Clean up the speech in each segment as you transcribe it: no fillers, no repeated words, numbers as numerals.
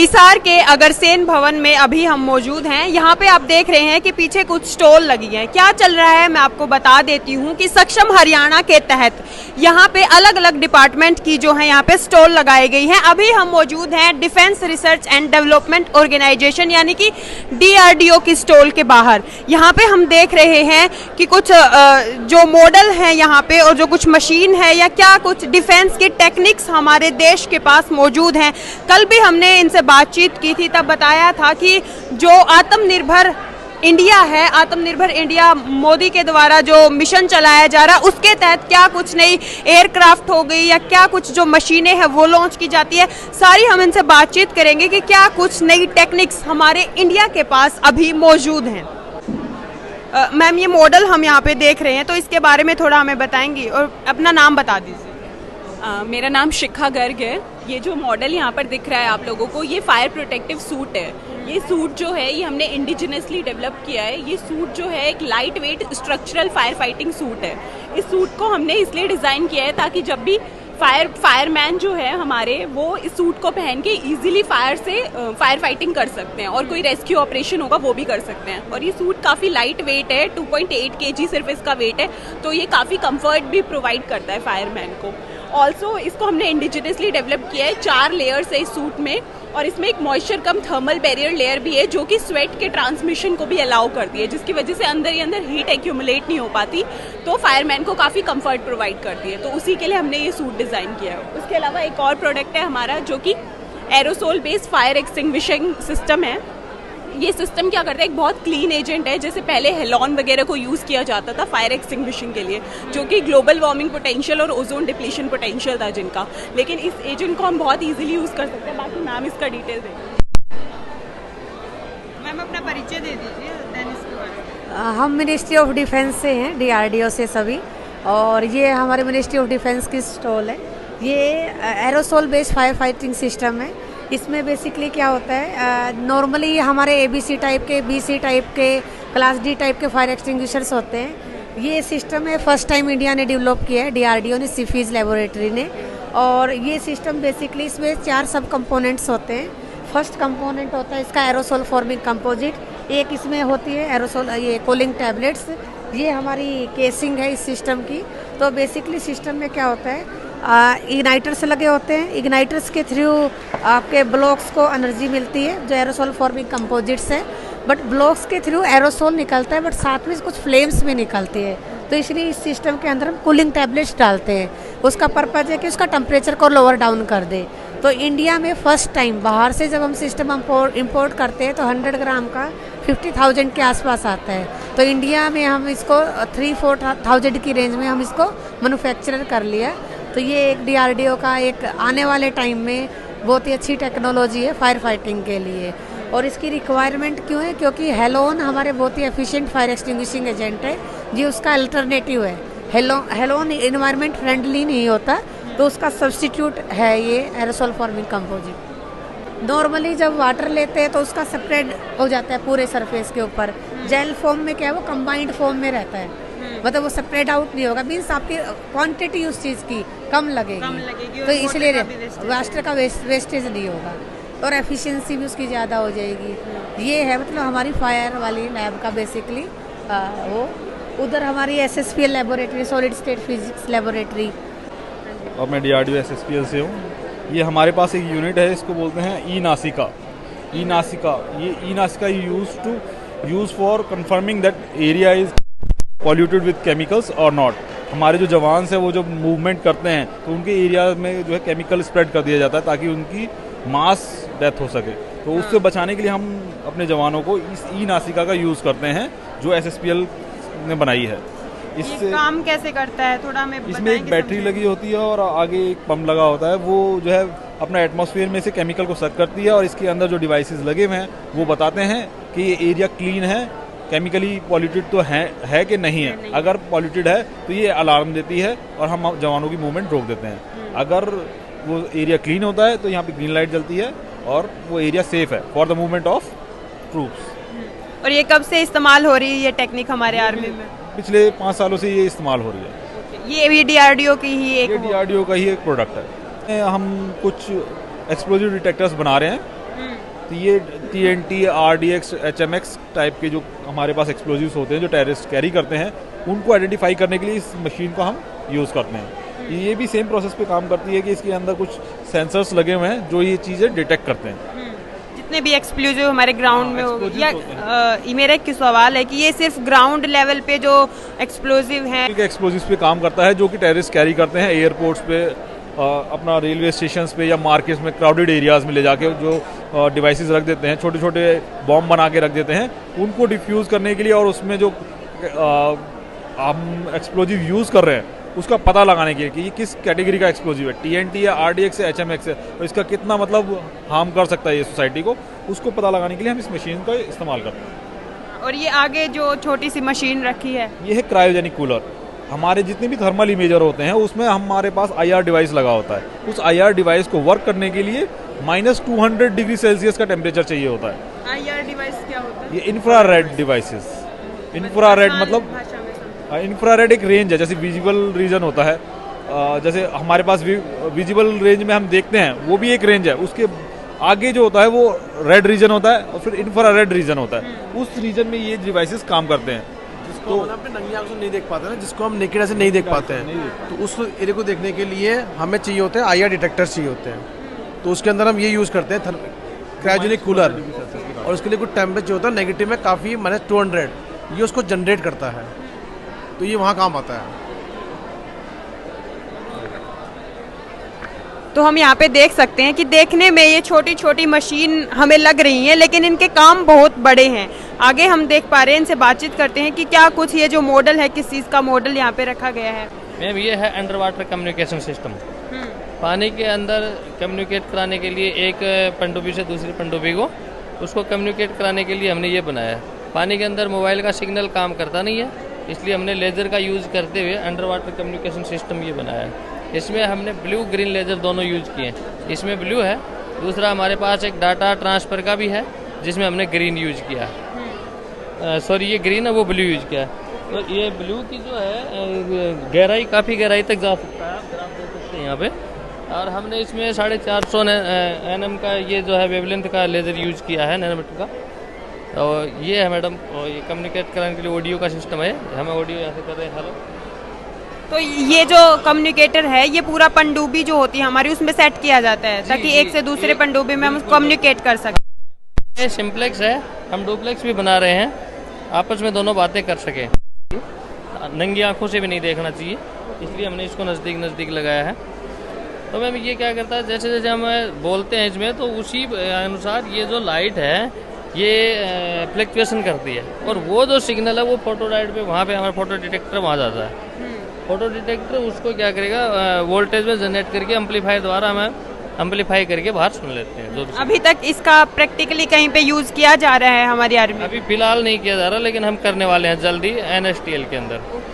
हिसार के अग्रसेन भवन में अभी हम मौजूद हैं। यहाँ पे आप देख रहे हैं कि पीछे कुछ स्टॉल लगी हैं। क्या चल रहा है मैं आपको बता देती हूँ कि सक्षम हरियाणा के तहत यहाँ पे अलग अलग डिपार्टमेंट की जो है यहाँ पे स्टॉल लगाई गई हैं। अभी हम मौजूद हैं defence research and development organisation यानी कि DRDO की स्टॉल के बाहर। यहाँ पे हम देख रहे हैं कि कुछ जो मॉडल हैं यहाँ पे और जो कुछ मशीन है या क्या कुछ डिफेंस के टेक्निक्स हमारे देश के पास मौजूद हैं। कल भी हमने इनसे बातचीत की थी, तब बताया था कि जो आत्मनिर्भर इंडिया है, आत्मनिर्भर इंडिया मोदी के द्वारा जो मिशन चलाया जा रहा है उसके तहत क्या कुछ नई एयरक्राफ्ट हो गई या क्या कुछ जो मशीनें हैं वो लॉन्च की जाती है। सारी हम इनसे बातचीत करेंगे कि क्या कुछ नई टेक्निक्स हमारे इंडिया के पास अभी मौजूद हैं। मैम, ये मॉडल हम यहाँ पे देख रहे हैं तो इसके बारे में थोड़ा हमें बताएंगी और अपना नाम बता दीजिए। मेरा नाम शिखा गर्ग है। ये जो मॉडल यहाँ पर दिख रहा है आप लोगों को, ये फायर प्रोटेक्टिव सूट है। ये सूट जो है ये हमने इंडिजिनसली डेवलप किया है। ये सूट जो है एक light weight structural fire fighting suit है। इस सूट को हमने इसलिए डिज़ाइन किया है ताकि जब भी फायरमैन जो है हमारे वो इस सूट को पहन के इजीली फायर फाइटिंग कर सकते हैं और कोई रेस्क्यू ऑपरेशन होगा वो भी कर सकते हैं। और ये सूट काफ़ी लाइट वेट है, 2.8 kg सिर्फ इसका वेट है, तो ये काफ़ी कंफर्ट भी प्रोवाइड करता है फायरमैन को। ऑल्सो इसको हमने इंडिजिनसली डेवलप किया है। 4 लेयर्स है इस सूट में और इसमें एक मॉइस्चर कम थर्मल बैरियर लेयर भी है जो कि स्वेट के ट्रांसमिशन को भी अलाउ करती है, जिसकी वजह से अंदर ही अंदर हीट एक्यूमुलेट नहीं हो पाती, तो फायरमैन को काफ़ी कंफर्ट प्रोवाइड करती है। तो उसी के लिए हमने ये सूट डिज़ाइन किया है। उसके अलावा एक और प्रोडक्ट है हमारा जो कि aerosol based fire extinguishing system है। ये सिस्टम क्या करता है, एक बहुत क्लीन एजेंट है। जैसे पहले हेलॉन वगैरह को यूज़ किया जाता था फायर एक्सटिंग्विशिंग के लिए, जो कि ग्लोबल वार्मिंग पोटेंशियल और ओजोन डिप्लीशन पोटेंशियल था जिनका, लेकिन इस एजेंट को हम बहुत इजीली यूज़ कर सकते हैं। बाकी मैम इसका डिटेल देंगे। मैम अपना परिचय दे दीजिए। हम मिनिस्ट्री ऑफ डिफेंस से हैं, DRDO से सभी, और ये हमारे मिनिस्ट्री ऑफ डिफेंस की स्टॉल है। ये aerosol based fire fighting system है। इसमें बेसिकली क्या होता है, नॉर्मली हमारे ABC टाइप के, BC टाइप के, क्लास D टाइप के फायर एक्सटिंग्विशर्स होते हैं। ये सिस्टम है फर्स्ट टाइम इंडिया ने डेवलप किया है, DRDO ने, सिफीज लेबोरेटरी ने। और ये सिस्टम बेसिकली इसमें 4 सब कंपोनेंट्स होते हैं। फर्स्ट कंपोनेंट होता है इसका एरोसोल फॉर्मिंग कंपोजिट, एक इसमें होती है एरोसोल ये कूलिंग टैबलेट्स। ये हमारी केसिंग है इस सिस्टम की। तो बेसिकली सिस्टम में क्या होता है, इग्नाइटर्स लगे होते हैं। इग्नाइटर्स के थ्रू आपके ब्लॉक्स को एनर्जी मिलती है जो एरोसोल फॉर्मिंग कंपोजिट्स है, बट ब्लॉक्स के थ्रू एरोसोल निकलता है, बट साथ में कुछ फ्लेम्स भी निकलती है। तो इसलिए इस सिस्टम के अंदर हम कूलिंग टैबलेट्स डालते हैं। उसका पर्पज़ है कि उसका टेम्परेचर को लोअर डाउन कर दे। तो इंडिया में फर्स्ट टाइम बाहर से जब हम सिस्टम इंपोर्ट करते हैं तो 100 ग्राम का 50,000 के आसपास आता है। तो इंडिया में हम इसको 3-4,000 की रेंज में हम इसको मैन्युफैक्चर कर लिया। तो ये एक DRDO का एक आने वाले टाइम में बहुत ही अच्छी टेक्नोलॉजी है फायर फाइटिंग के लिए। और इसकी रिक्वायरमेंट क्यों है, क्योंकि हेलोन हमारे बहुत ही एफिशिएंट फायर एक्सटिंग्विशिंग एजेंट है, जी उसका अल्टरनेटिव है। हेलोन एनवायरनमेंट फ्रेंडली नहीं होता, तो उसका सब्स्टिट्यूट है ये एरोसोल फॉर्मिंग कंपोजिट। नॉर्मली जब वाटर लेते हैं तो उसका स्प्रेड हो जाता है पूरे सरफेस के ऊपर। जेल फॉर्म में क्या है, वो कंबाइंड फॉर्म में रहता है, मतलब वो स्प्रेड आउट नहीं होगा। मीन्स आपकी क्वांटिटी उस चीज़ की कम लगेगी तो इसलिए वाटर का वेस्टेज नहीं होगा और एफिशिएंसी भी उसकी ज़्यादा हो जाएगी। ये है मतलब हमारी फायर वाली लैब का बेसिकली वो। उधर हमारी SSPL laboratory, solid state physics laboratory. और मैं DRDO SSPL से हूँ। ये हमारे पास एक यूनिट है, इसको बोलते हैं ई-नासिका। ये ई-नासिका use for confirming that area is polluted with chemicals और नॉट। हमारे जो जवान हैं वो जो मूवमेंट करते हैं तो उनके एरिया में जो है केमिकल स्प्रेड कर दिया जाता है ताकि उनकी मास डेथ हो सके। तो उससे बचाने के लिए हम अपने जवानों को इस ई-नासिका का यूज़ करते हैं जो SSPL ने बनाई है। इससे काम कैसे करता है थोड़ा हमें बताएंगे? इसमें एक बैटरी लगी होती है और आगे एक पंप लगा होता है, वो जो है अपना एटमॉस्फेयर में से केमिकल को सक करती है और इसके अंदर जो डिवाइसेस लगे हुए हैं वो बताते हैं कि ये एरिया क्लीन है, केमिकली पॉल्यूटेड तो है कि नहीं है। अगर पॉल्यूटेड है तो ये अलार्म देती है और हम जवानों की मूवमेंट रोक देते हैं। अगर वो एरिया क्लीन होता है तो यहाँ पे ग्रीन लाइट जलती है और वो एरिया सेफ है for the movement of troops. और ये कब से इस्तेमाल हो रही है ये टेक्निक हमारे आर्मी में? पिछले 5 सालों से ये इस्तेमाल हो रही है। ये भी DRDO की ही एक DRDO का ही एक प्रोडक्ट है। हम कुछ एक्सप्लोजिव डिटेक्टर्स बना रहे हैं तो ये TNT, RDX, HMX टाइप के जो हमारे पास एक्सप्लोजिव्स होते हैं जो टेररिस्ट कैरी करते हैं, उनको आइडेंटिफाई करने के लिए इस मशीन को हम यूज़ करते हैं। ये भी सेम प्रोसेस पे काम करती है कि इसके अंदर कुछ सेंसर्स लगे हुए हैं जो ये चीज़ें डिटेक्ट करते हैं। जितने भी एक्सप्लोजिव हमारे ग्राउंड में हो explosives या होते हैं। मेरा एक सवाल है कि ये सिर्फ ग्राउंड लेवल पे जो एक्सप्लोजिव हैं एक्सप्लोजिव्स पे काम करता है जो कि टेररिस्ट कैरी करते हैं एयरपोर्ट्स पे, अपना रेलवे स्टेशंस पे या मार्केट्स में, क्राउडेड एरियाज में ले जाके जो डिवाइसेस रख देते हैं, छोटे छोटे बॉम्ब बना के रख देते हैं, उनको डिफ्यूज़ करने के लिए और उसमें जो हम एक्सप्लोजिव यूज़ कर रहे हैं उसका पता लगाने के लिए कि ये किस कैटेगरी का एक्सप्लोजिव है, TNT या RDX या HMX है, और इसका कितना मतलब हार्म कर सकता है ये सोसाइटी को, उसको पता लगाने के लिए हम इस मशीन का इस्तेमाल करते हैं। और ये आगे जो छोटी सी मशीन रखी है ये है क्रायोजेनिक कूलर। हमारे जितने भी थर्मल इमेजर होते हैं उसमें हमारे पास IR डिवाइस लगा होता है। उस IR डिवाइस को वर्क करने के लिए -200 डिग्री सेल्सियस का टेम्परेचर चाहिए होता है। IR डिवाइस क्या होता है? ये इंफ्रारेड डिवाइसेस, इंफ्रारेड मतलब भाषा में समझ। इंफ्रारेड एक रेंज है, जैसे विजिबल रीजन होता है, जैसे हमारे पास विजिबल रेंज में हम देखते हैं वो भी एक रेंज है, उसके आगे जो होता है वो रेड रीजन होता है और फिर इंफ्रारेड रीजन होता है। उस रीजन में ये डिवाइसेस काम करते हैं। जिसको हम अपने नंगी आंखों से नहीं देख पाते ना, जिसको हम नेकेड से नहीं देख पाते हैं, तो उस एरिया को देखने के लिए हमें चाहिए होते हैं IR डिटेक्टर्स चाहिए होते हैं। तो उसके अंदर हम ये यूज़ करते हैं क्रायोजेनिक कूलर, और उसके लिए कुछ टेम्परेचर होता है नेगेटिव में काफ़ी -200, ये उसको जनरेट करता है, तो ये वहाँ काम आता है। तो हम यहाँ पे देख सकते हैं कि देखने में ये छोटी छोटी मशीन हमें लग रही हैं, लेकिन इनके काम बहुत बड़े हैं। आगे हम देख पा रहे हैं, इनसे बातचीत करते हैं कि क्या कुछ ये जो मॉडल है, किस चीज़ का मॉडल यहाँ पे रखा गया है। मैम ये है अंडर वाटर कम्युनिकेशन सिस्टम। पानी के अंदर कम्युनिकेट कराने के लिए एक पनडुब्बी से दूसरी पनडुब्बी को उसको कम्युनिकेट कराने के लिए हमने ये बनाया है। पानी के अंदर मोबाइल का सिग्नल काम करता नहीं है, इसलिए हमने लेज़र का यूज़ करते हुए अंडर वाटर कम्युनिकेशन सिस्टम ये बनाया है। इसमें हमने ब्लू ग्रीन लेज़र दोनों यूज़ किए हैं। इसमें ब्लू है, दूसरा हमारे पास एक डाटा ट्रांसफ़र का भी है जिसमें हमने ग्रीन यूज़ किया है। सॉरी ये ग्रीन है, वो ब्लू यूज़ किया है। तो ये ब्लू की जो है गहराई काफ़ी गहराई तक जा सकता है, आप ग्राफ देख सकते हैं यहाँ पे। और हमने इसमें 450 nm का ये जो है वेवलेंथ का लेज़र यूज़ किया है, नैनोमीटर का। और ये है मैडम, और ये कम्युनिकेट कराने के लिए ऑडियो का सिस्टम है, हमें ऑडियो यहाँ से कर रहे हैं हेलो। तो ये जो कम्युनिकेटर है ये पूरा पनडुब्बी जो होती है हमारी उसमें सेट किया जाता है ताकि एक से दूसरे पनडुब्बी में हम कम्युनिकेट कर सकें। ये सिंप्लेक्स है, हम डुप्लेक्स भी बना रहे हैं, आपस में दोनों बातें कर सकें। नंगी आंखों से भी नहीं देखना चाहिए, इसलिए हमने इसको नज़दीक लगाया है। तो मैम ये क्या करता है, जैसे जैसे हम बोलते हैं इसमें, तो उसी अनुसार ये जो लाइट है ये फ्लक्चुएशन करती है, और वो जो सिग्नल है वो फोटो डायोड पे, वहाँ पे हमारा फोटो डिटेक्टर वहाँ जाता है। फोटो डिटेक्टर उसको क्या करेगा, वोल्टेज में जनरेट करके एम्पलीफायर द्वारा हमें एम्पलीफाई करके बाहर सुन लेते हैं। अभी तक इसका प्रैक्टिकली कहीं पे यूज किया जा रहा है हमारी आर्मी? अभी फिलहाल नहीं किया जा रहा, लेकिन हम करने वाले हैं जल्दी NSTL के अंदर।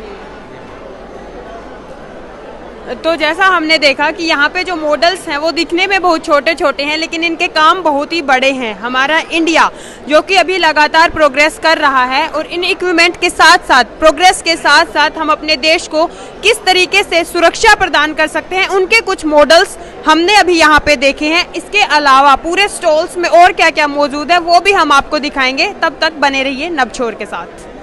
तो जैसा हमने देखा कि यहाँ पे जो मॉडल्स हैं वो दिखने में बहुत छोटे छोटे हैं, लेकिन इनके काम बहुत ही बड़े हैं। हमारा इंडिया जो कि अभी लगातार प्रोग्रेस कर रहा है, और इन इक्विपमेंट के साथ साथ, प्रोग्रेस के साथ साथ हम अपने देश को किस तरीके से सुरक्षा प्रदान कर सकते हैं, उनके कुछ मॉडल्स हमने अभी यहाँ पे देखे हैं। इसके अलावा पूरे स्टॉल्स में और क्या क्या मौजूद है वो भी हम आपको दिखाएंगे। तब तक बने रहिए नवछोर के साथ।